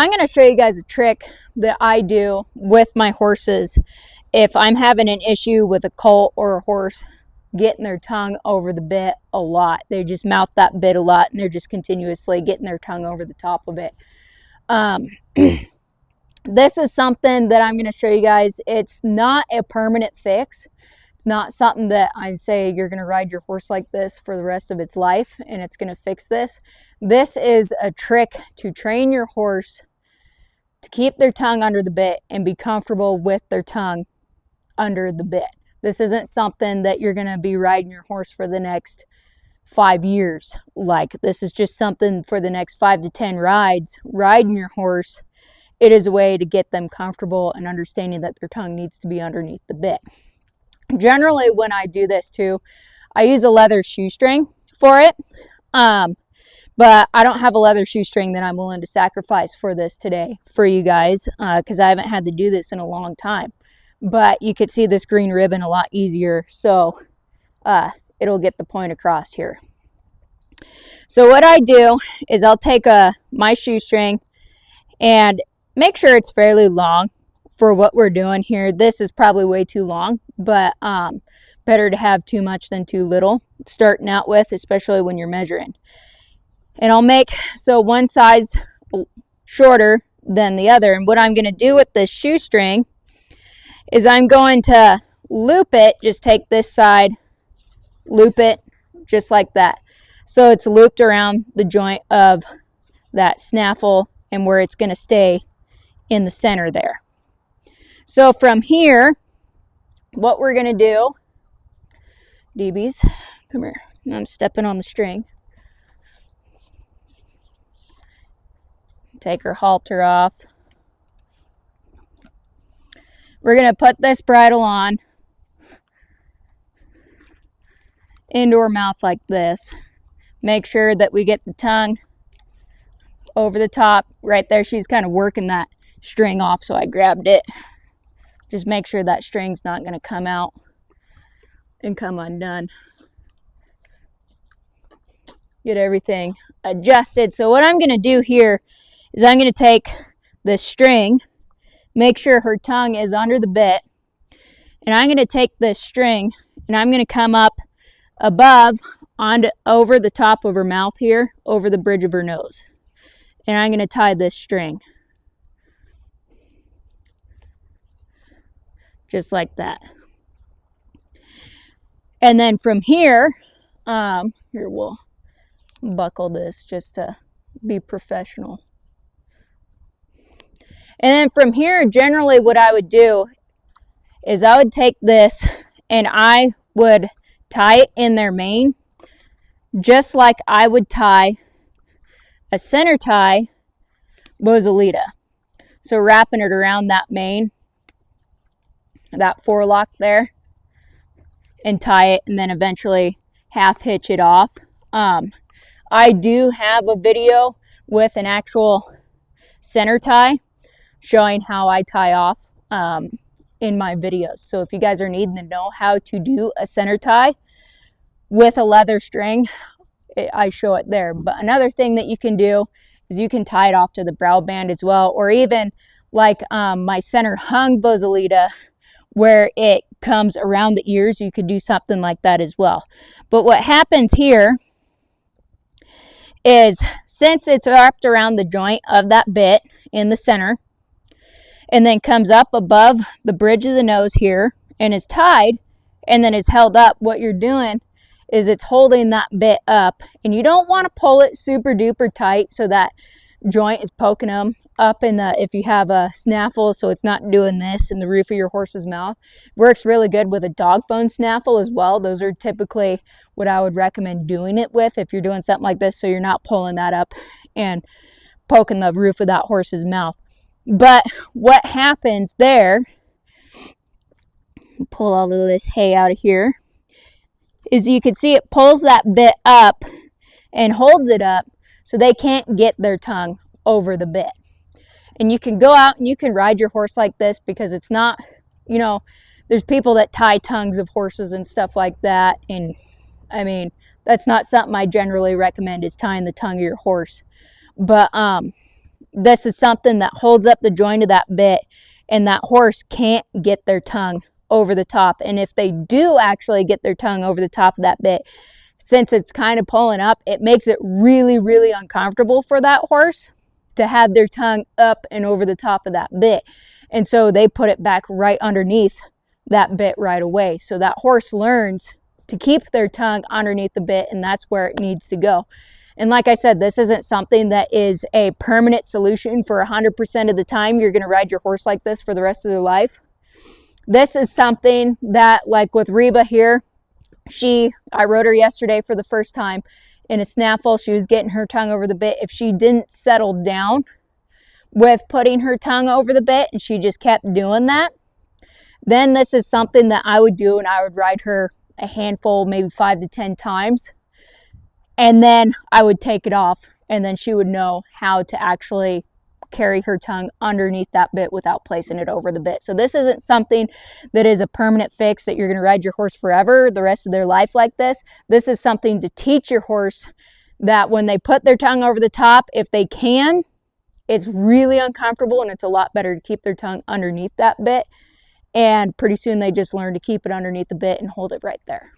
I'm going to show you guys a trick that I do with my horses if I'm having an issue with a colt or a horse getting their tongue over the bit a lot. They just mouth that bit a lot and they're just continuously getting their tongue over the top of it. This is something that I'm going to show you guys. It's not a permanent fix. It's not something that I say you're going to ride your horse like this for the rest of its life and it's going to fix this. This is a trick to train your horse to keep their tongue under the bit and be comfortable with their tongue under the bit. This isn't something that you're going to be riding your horse for the next 5 years. Like, this is just something for the next 5 to 10 rides. Riding your horse, it is a way to get them comfortable and understanding that their tongue needs to be underneath the bit. Generally, when I do this too, I use a leather shoestring for it. But I don't have a leather shoestring that I'm willing to sacrifice for this today for you guys because I haven't had to do this in a long time. But you could see this green ribbon a lot easier, so it'll get the point across here. So what I do is I'll take my shoestring and make sure it's fairly long for what we're doing here. This is probably way too long, but better to have too much than too little starting out with, especially when you're measuring. And I'll make so one size shorter than the other. And what I'm going to do with this shoestring is I'm going to loop it, just take this side, loop it just like that. So it's looped around the joint of that snaffle and where it's going to stay in the center there. So from here, what we're going to do, DBs, come here. I'm stepping on the string. Take her halter off. We're going to put this bridle on into her mouth like this. Make sure that we get the tongue over the top. Right there, she's kind of working that string off, so I grabbed it. Just make sure that string's not going to come out and come undone. Get everything adjusted. So what I'm going to do here is I'm going to take this string, make sure her tongue is under the bit, and I'm going to take this string and I'm going to come up above over the top of her mouth here, over the bridge of her nose. And I'm going to tie this string. Just like that. And then from here, here we'll buckle this just to be professional. And then from here, generally what I would do is I would take this and I would tie it in their mane, just like I would tie a center tie Bozalita. So wrapping it around that mane, that forelock there, and tie it, and then eventually half hitch it off. I do have a video with an actual center tie showing how I tie off in my videos. So if you guys are needing to know how to do a center tie with a leather string, I show it there. But another thing that you can do is you can tie it off to the brow band as well, or even like my center hung Bozalita, where it comes around the ears. You could do something like that as well. But what happens here is, since it's wrapped around the joint of that bit in the center, and then comes up above the bridge of the nose here, and is tied, and then is held up, what you're doing is it's holding that bit up, and you don't want to pull it super duper tight so that joint is poking them up in the, if you have a snaffle, so it's not doing this in the roof of your horse's mouth. Works really good with a dog bone snaffle as well. Those are typically what I would recommend doing it with if you're doing something like this, so you're not pulling that up and poking the roof of that horse's mouth. But what happens there, pull all of this hay out of here, is you can see it pulls that bit up and holds it up so they can't get their tongue over the bit. And you can go out and you can ride your horse like this, because it's not, you know, there's people that tie tongues of horses and stuff like that. And I mean, that's not something I generally recommend, is tying the tongue of your horse. But This is something that holds up the joint of that bit, and that horse can't get their tongue over the top. And if they do actually get their tongue over the top of that bit, since it's kind of pulling up, it makes it really, really uncomfortable for that horse to have their tongue up and over the top of that bit. And so they put it back right underneath that bit right away. So that horse learns to keep their tongue underneath the bit, and that's where it needs to go. And like I said, this isn't something that is a permanent solution for 100% of the time you're going to ride your horse like this for the rest of their life. This is something that, like with Reba here, I rode her yesterday for the first time in a snaffle. She was getting her tongue over the bit. If she didn't settle down with putting her tongue over the bit and she just kept doing that, then this is something that I would do, and I would ride her a handful, maybe 5 to 10 times. And then I would take it off, and then she would know how to actually carry her tongue underneath that bit without placing it over the bit. So this isn't something that is a permanent fix that you're going to ride your horse forever, the rest of their life like this. This is something to teach your horse that when they put their tongue over the top, if they can, it's really uncomfortable, and it's a lot better to keep their tongue underneath that bit. And pretty soon they just learn to keep it underneath the bit and hold it right there.